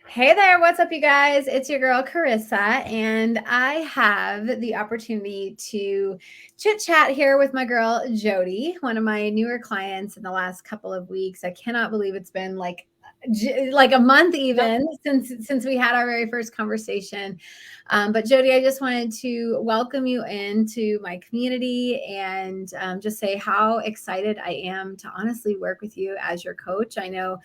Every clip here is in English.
Hey there, what's up, you guys? It's your girl Carissa, and I have the opportunity to chit chat here with my girl Jody, one of my newer clients in the last couple of weeks. I cannot believe it's been like a month even since we had our very first conversation. But Jody, I just wanted to welcome you into my community and just say how excited I am to honestly work with you as your coach. I know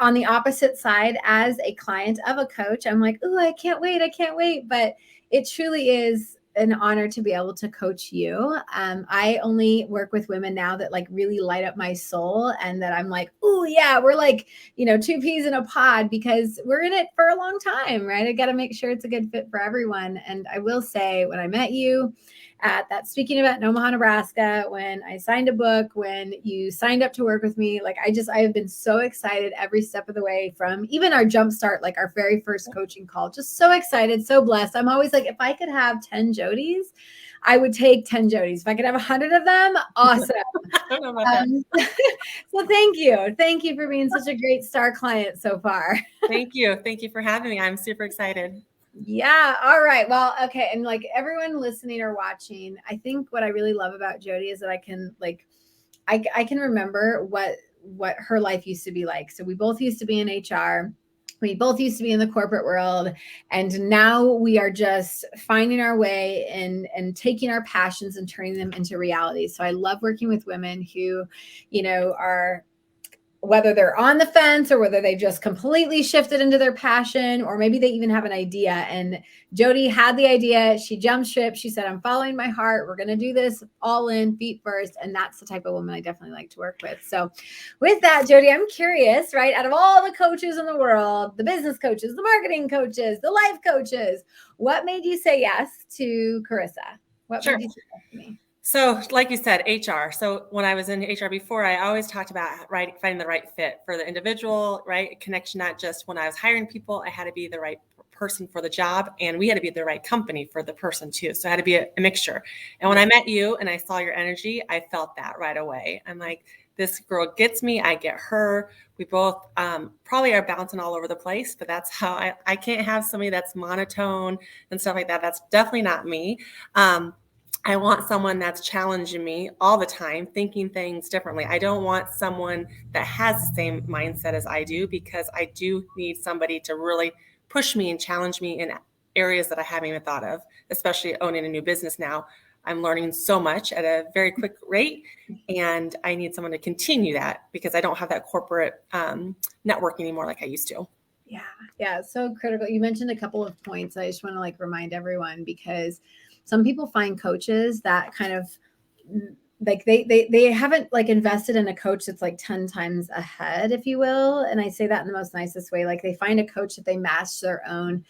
on the opposite side, as a client of a coach, I'm like, oh, I can't wait. I can't wait. But it truly is an honor to be able to coach you. I only work with women now that like really light up my soul and that I'm like, oh yeah, we're like, two peas in a pod because we're in it for a long time, right? I got to make sure it's a good fit for everyone. And I will say when I met you at that speaking event in Omaha, Nebraska, when I signed a book, when you signed up to work with me, like I have been so excited every step of the way from even our jumpstart, like our very first coaching call, just so excited, so blessed. I'm always like, if I could have 10 Jodys, I would take 10 Jodys. If I could have 100 of them, awesome. I don't know about that. So thank you. Thank you for being such a great star client so far. Thank you. Thank you for having me. I'm super excited. Yeah. All right. Well, okay. And like everyone listening or watching, I think what I really love about Jody is that I can I can remember what her life used to be like. So we both used to be in HR. We both used to be in the corporate world, and now we are just finding our way and taking our passions and turning them into reality. So I love working with women who, are, whether they're on the fence or whether they just completely shifted into their passion, or maybe they even have an idea. And Jody had the idea. She jumped ship. She said, I'm following my heart. We're going to do this all in, feet first. And that's the type of woman I definitely like to work with. So with that, Jody, I'm curious, right? Out of all the coaches in the world, the business coaches, the marketing coaches, the life coaches, what made you say yes to Carissa? What made you say yes to me? So like you said, HR. So when I was in HR before, I always talked about finding the right fit for the individual, right? Connection, not just when I was hiring people, I had to be the right person for the job, and we had to be the right company for the person too. So it had to be a mixture. And when I met you and I saw your energy, I felt that right away. I'm like, this girl gets me, I get her. We both probably are bouncing all over the place, but that's how I can't have somebody that's monotone and stuff like that. That's definitely not me. I want someone that's challenging me all the time, thinking things differently. I don't want someone that has the same mindset as I do, because I do need somebody to really push me and challenge me in areas that I haven't even thought of, especially owning a new business now. I'm learning so much at a very quick rate, and I need someone to continue that because I don't have that corporate network anymore like I used to. Yeah, so critical. You mentioned a couple of points. I just want to like remind everyone, because some people find coaches that kind of like they haven't like invested in a coach that's like 10 times ahead, if you will. And I say that in the most nicest way. Like they find a coach that they match their own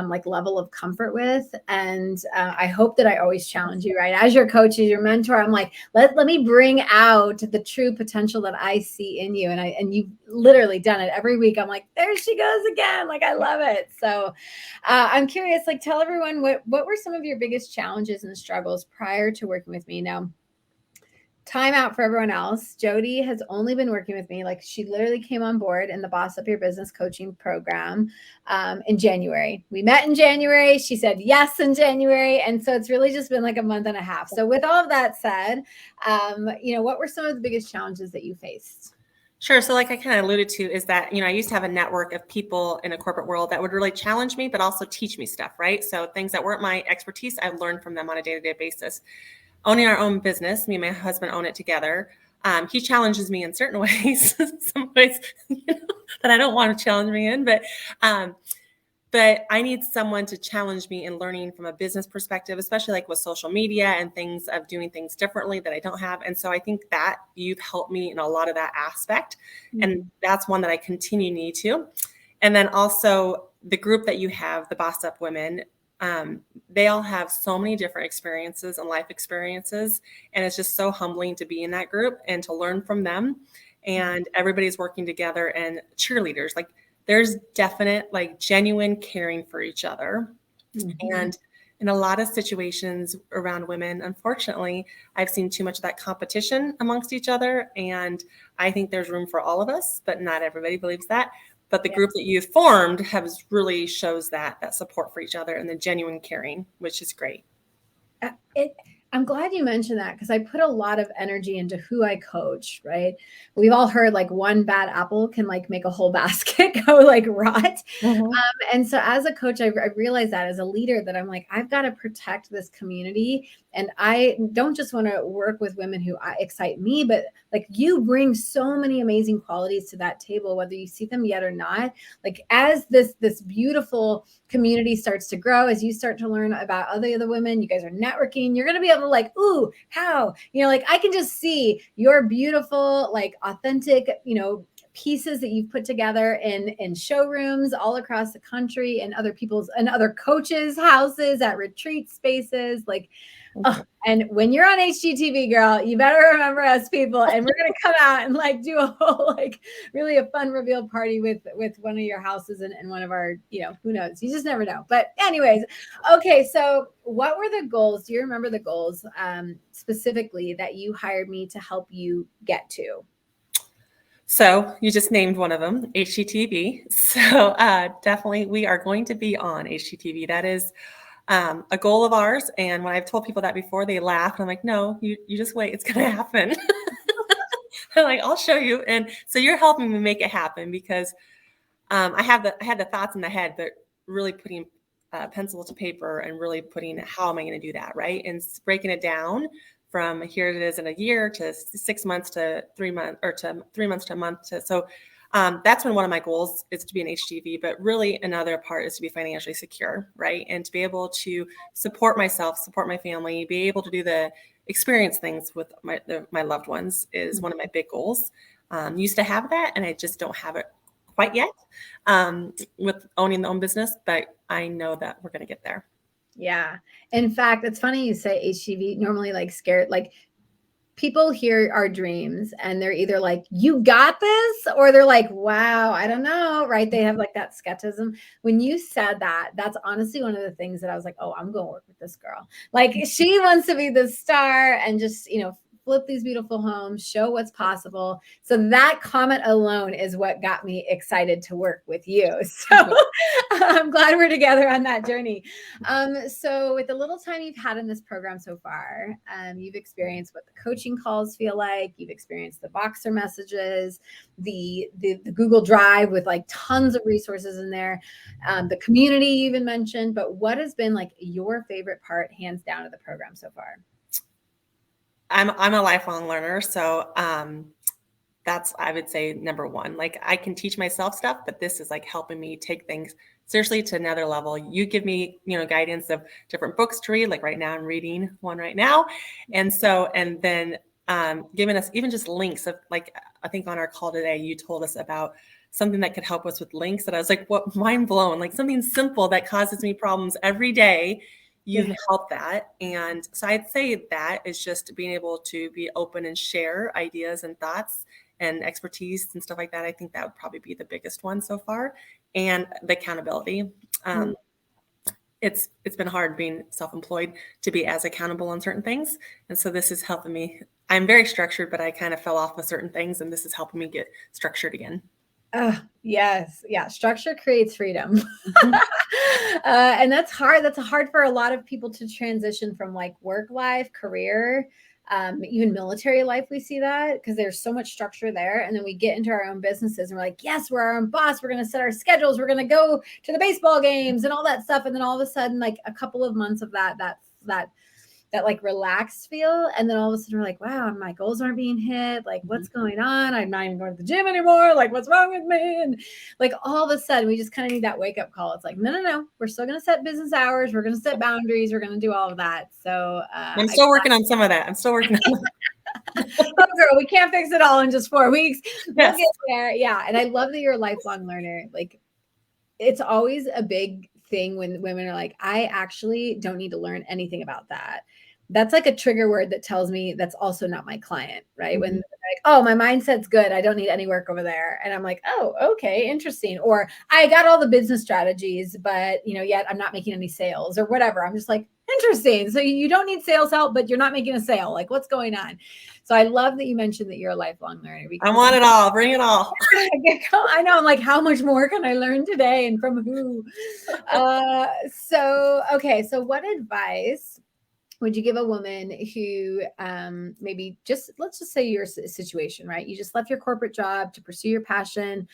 like level of comfort with. And I hope that I always challenge you, right? As your coach, as your mentor, I'm like, let me bring out the true potential that I see in you. And you've literally done it every week. I'm like, there she goes again. Like, I love it. So I'm curious, like tell everyone what were some of your biggest challenges and struggles prior to working with me? Now, time out for everyone else. Jody has only been working with me. Like she literally came on board in the Boss Up Your Business coaching program in January. We met in January. She said yes in January. And so it's really just been like a month and a half. So with all of that said, what were some of the biggest challenges that you faced? Sure. So like I kind of alluded to is that, I used to have a network of people in a corporate world that would really challenge me, but also teach me stuff, right? So things that weren't my expertise, I learned from them on a day-to-day basis. Owning our own business, me and my husband own it together. He challenges me in certain ways, some ways that I don't want to challenge me in, but I need someone to challenge me in learning from a business perspective, especially like with social media and things of doing things differently that I don't have. And so I think that you've helped me in a lot of that aspect. Mm-hmm. And that's one that I continue to need to. And then also the group that you have, the Boss Up Women, they all have so many different experiences and life experiences. And it's just so humbling to be in that group and to learn from them. And everybody's working together and cheerleaders. Like there's definite, like genuine caring for each other. Mm-hmm. And in a lot of situations around women, unfortunately, I've seen too much of that competition amongst each other. And I think there's room for all of us, but not everybody believes that. But the group that you've formed has really shows that support for each other and the genuine caring, which is great. I'm glad you mentioned that because I put a lot of energy into who I coach, right? We've all heard like one bad apple can like make a whole basket go like rot. And so as a coach, I realized that as a leader that I'm like, I've got to protect this community. And I don't just want to work with women who excite me, but like you bring so many amazing qualities to that table, whether you see them yet or not. Like as this beautiful community starts to grow, as you start to learn about other women, you guys are networking, you're going to be able to like, ooh, how, like I can just see your beautiful, like authentic, pieces that you've put together in showrooms all across the country and other people's and other coaches' houses at retreat spaces. Like, oh, and when you're on HGTV, girl, you better remember us people. And we're gonna come out and like do a whole like really a fun reveal party with one of your houses and one of our, who knows? You just never know. But anyways, okay. So what were the goals? Do you remember the goals specifically that you hired me to help you get to? So you just named one of them, HGTV. So definitely we are going to be on HGTV. That is a goal of ours. And when I've told people that before, they laugh. And I'm like, no, you just wait. It's going to happen. I'm like, I'll show you. And so you're helping me make it happen because I had the thoughts in the head, but really putting pencil to paper and really putting how am I going to do that, right? And breaking it down from here it is in a year to 6 months to 3 months or to 3 months to a month. So that's been one of my goals is to be an HGTV, but really another part is to be financially secure, right? And to be able to support myself, support my family, be able to do the experience things with my loved ones is one of my big goals. Used to have that and I just don't have it quite yet with owning the own business, but I know that we're going to get there. Yeah. In fact, it's funny you say HGTV, normally like scared, like people hear our dreams and they're either like, you got this, or they're like, wow, I don't know, right? They have like that skepticism. When you said that, that's honestly one of the things that I was like, oh, I'm going to work with this girl. Like she wants to be the star and just, flip these beautiful homes, show what's possible. So that comment alone is what got me excited to work with you. So I'm glad we're together on that journey. So with the little time you've had in this program so far, you've experienced what the coaching calls feel like. You've experienced the Boxer messages, the Google Drive with like tons of resources in there, the community you even mentioned. But what has been like your favorite part, hands down, of the program so far? I'm a lifelong learner, so that's, I would say, number one. Like I can teach myself stuff, but this is like helping me take things seriously to another level. You give me, guidance of different books to read. Like right now, I'm reading one right now, and then giving us even just links of like I think on our call today, you told us about something that could help us with links. That I was like, what, mind blown! Like something simple that causes me problems every day. You've helped that. And so I'd say that is just being able to be open and share ideas and thoughts and expertise and stuff like that. I think that would probably be the biggest one so far. And the accountability. It's been hard being self-employed to be as accountable on certain things. And so this is helping me. I'm very structured, but I kind of fell off with certain things. And this is helping me get structured again. Yes. Yeah. Structure creates freedom. And that's hard. That's hard for a lot of people to transition from like work life, career, even military life. We see that because there's so much structure there. And then we get into our own businesses and we're like, yes, we're our own boss. We're going to set our schedules. We're going to go to the baseball games and all that stuff. And then all of a sudden, like a couple of months of that like relaxed feel. And then all of a sudden we're like, wow, my goals aren't being hit. Like what's going on? I'm not even going to the gym anymore. Like what's wrong with me? And like all of a sudden we just kind of need that wake up call. It's like, no. We're still going to set business hours. We're going to set boundaries. We're going to do all of that. So I'm still working on some of that. I'm still working on oh, girl, we can't fix it all in just 4 weeks. Yes. We'll get there. Yeah. And I love that you're a lifelong learner. Like it's always a big thing when women are like, I actually don't need to learn anything about that. that's like a trigger word that tells me that's also not my client, right? Mm-hmm. When they're like, oh, my mindset's good, I don't need any work over there. And I'm like, oh, okay, interesting. Or I got all the business strategies, but yet I'm not making any sales or whatever. I'm just like, interesting. So you don't need sales help, but you're not making a sale. Like, what's going on? So I love that you mentioned that you're a lifelong learner. I want it all. Bring it all. I know. I'm like, how much more can I learn today, and from who? Okay. So what advice would you give a woman who maybe let's just say your situation, right? You just left your corporate job to pursue your passion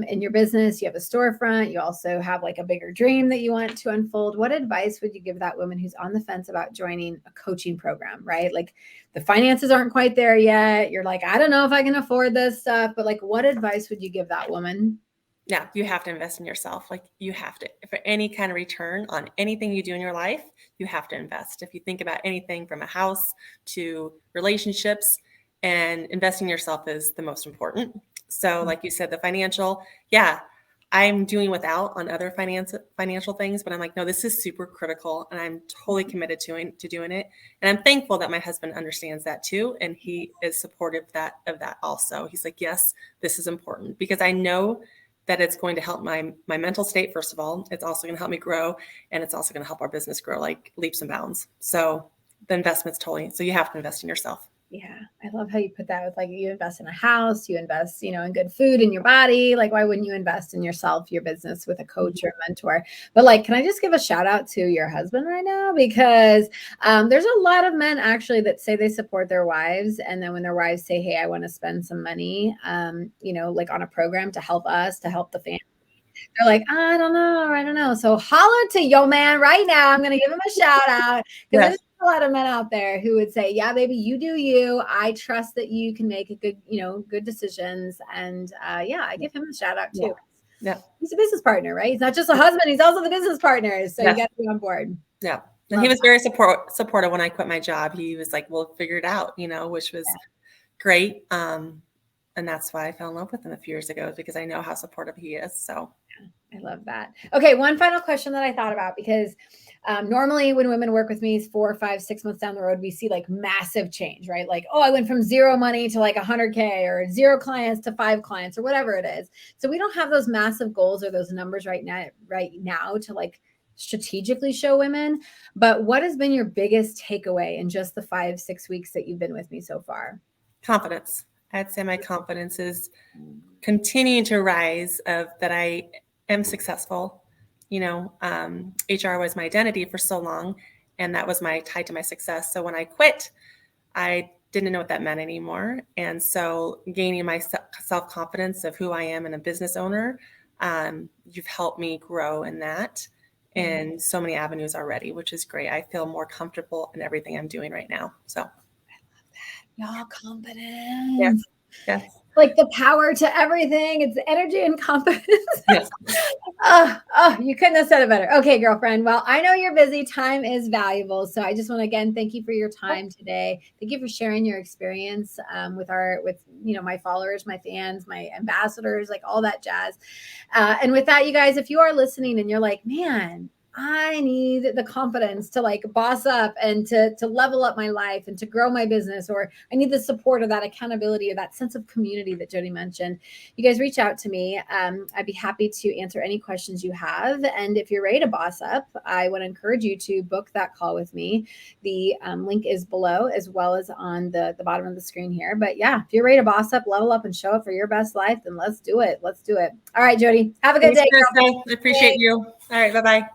in your business. You have a storefront. You also have like a bigger dream that you want to unfold. What advice would you give that woman who's on the fence about joining a coaching program, right? Like the finances aren't quite there yet. You're like, I don't know if I can afford this stuff, but like, what advice would you give that woman? Yeah, you have to invest in yourself. Like you have to, for any kind of return on anything you do in your life, you have to invest. If you think about anything from a house to relationships, and investing in yourself is the most important. So like you said, the financial, yeah, I'm doing without on other financial things, but I'm like, no, this is super critical and I'm totally committed to doing it. And I'm thankful that my husband understands that too. And he is supportive of that also. He's like, yes, this is important, because I know that it's going to help my mental state. First of all, it's also going to help me grow, and it's also going to help our business grow like leaps and bounds. So the investment's totally, so you have to invest in yourself. Yeah, I love how you put that with like you invest in a house, you invest, in good food in your body. Like, why wouldn't you invest in yourself, your business with a coach or a mentor? But like, can I just give a shout out to your husband right now? Because there's a lot of men actually that say they support their wives. And then when their wives say, hey, I want to spend some money, like on a program to help us, to help the family, they're like, I don't know. So holler to your man right now. I'm going to give him a shout out, because there's a lot of men out there who would say, yeah, baby, you do you. I trust that you can make a good decisions. And yeah, I give him a shout out too. Yeah. He's a business partner, right? He's not just a husband. He's also the business partner. So you got to be on board. Yeah. And he was very supportive when I quit my job. He was like, we'll figure it out, which was great. And that's why I fell in love with him a few years ago, because I know how supportive he is. So I love that. Okay. One final question that I thought about, because normally when women work with me 4, 5, 6 months down the road, we see like massive change, right? Like, oh, I went from zero money to like 100K, or 0 clients to 5 clients, or whatever it is. So we don't have those massive goals or those numbers right now to like strategically show women. But what has been your biggest takeaway in just the 5, 6 weeks that you've been with me so far? Confidence. I'd say my confidence is continuing to rise, of that I am successful. HR was my identity for so long, and that was tied to my success. So when I quit, I didn't know what that meant anymore. And so gaining my self-confidence of who I am and a business owner, you've helped me grow in that in so many avenues already, which is great. I feel more comfortable in everything I'm doing right now. So y'all, confidence. Yes. Like the power to everything. It's energy and confidence. Yes. You couldn't have said it better. Okay, girlfriend. Well, I know you're busy. Time is valuable. So I just want to, again, thank you for your time today. Thank you for sharing your experience with my followers, my fans, my ambassadors, like all that jazz. And with that, you guys, if you are listening and you're like, man, I need the confidence to like boss up and to level up my life and to grow my business, or I need the support or that accountability or that sense of community that Jody mentioned, you guys reach out to me. I'd be happy to answer any questions you have. And if you're ready to boss up, I would encourage you to book that call with me. The link is below, as well as on the bottom of the screen here. But yeah, if you're ready to boss up, level up, and show up for your best life, then let's do it. Let's do it. All right, Jody, have a good day. I appreciate you. All right. Bye-bye.